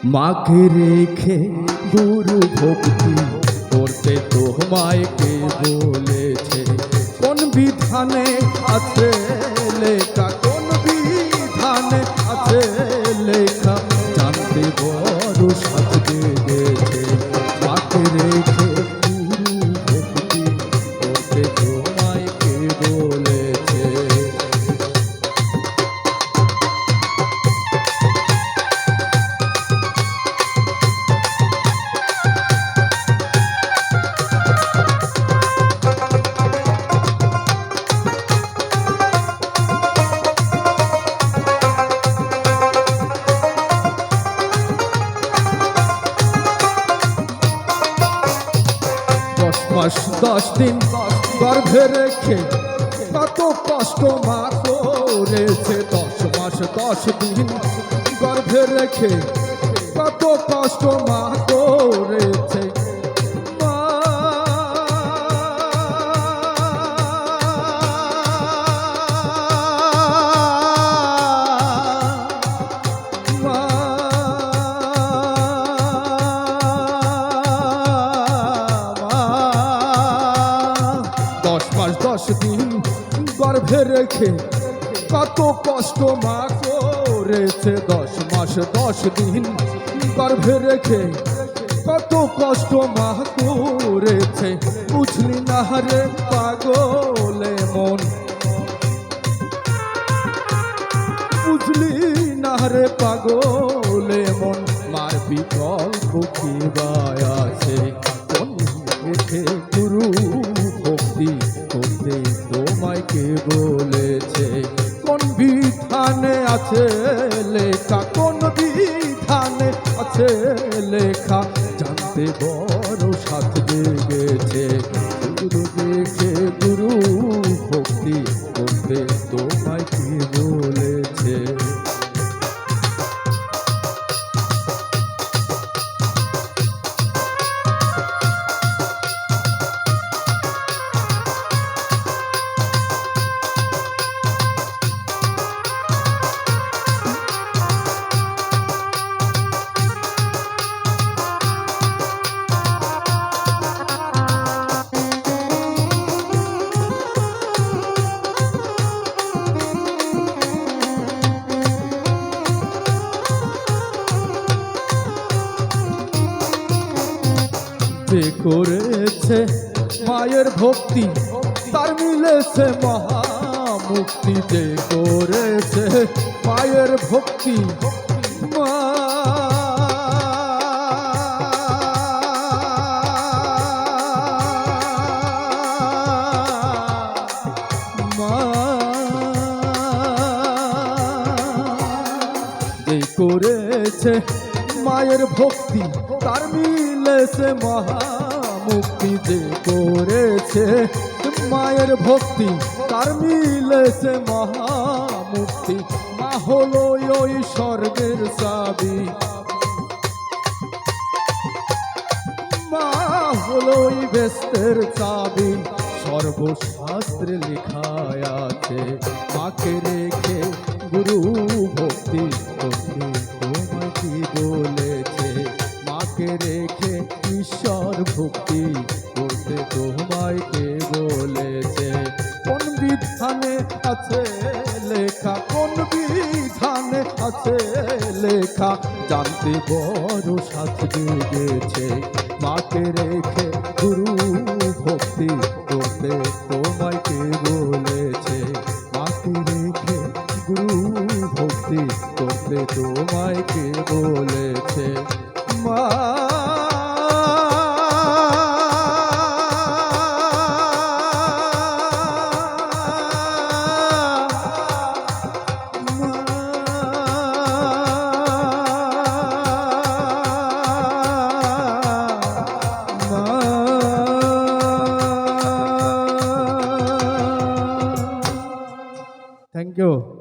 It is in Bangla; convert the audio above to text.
মাকে রেখে গুরু ভক্তি করতে তোমায় কে বলেছে? কোন বিধানে আছে লেখা, কোন বিধানে আছে লেখা, জানতে বড় সাথ জেগেছে। মাকে রেখে গুরু ভক্তি করতে তোমায় কে বলেছে? 10 মাস 10 দিন গর্ভে রেখে কত কষ্ট মা করেছে। 10 মাস 10 দিন গর্ভে রেখে কত কষ্ট মা করেছে। গর্ভে রেখে কত কষ্ট মা করেছে। 10 মাস 10 দিন গর্ভে রেখে কত কষ্ট মা করেছে। বুঝলি না রে পাগলে মন, বুঝলি না রে পাগলে মন, মার বিকল্প কি আছে? কোন রেখে গুরু ভক্তি করতে তোমায় কে বলেছে? কোন বিধানে আছে লেখা, কোন বিধানে আছে লেখা, জানতে বড় সাথ জেগেছে। গুরু দেখে গুরু ভক্তি করতে তোমায় কে বলেছে? যে করেছে মায়ের ভক্তি তার মিলেছে মহামুক্তি। যে করেছে মায়ের ভক্তি মা যে করেছে মায়ের ভক্তি তার মিলেছে মহামুক্তি। যে করেছে মায়ের ভক্তি তার মিলেছে মহামুক্তি। মা হলো ওই স্বর্গের চাবি, মা হলো ওই বেস্তের চাবি। সর্বশাস্ত্রে লেখায় আছে মাকে রেখে গুরু ভক্তি করতে তোমায় কি বলেছে? মাকে রেখে ঈশ্বর ভক্তি করতে তোমায় কে বলেছে? কোন বিধানে আছে লেখা, কোন বিধানে আছে লেখা, জানতে বড় সাথ জেগেছে। মাকে রেখে গুরু ভক্তি করতে তোমায় কে বলেছে? মাকে রেখে গুরু ভক্তি করতে তোমায় কে বলেছে? মা Thank you.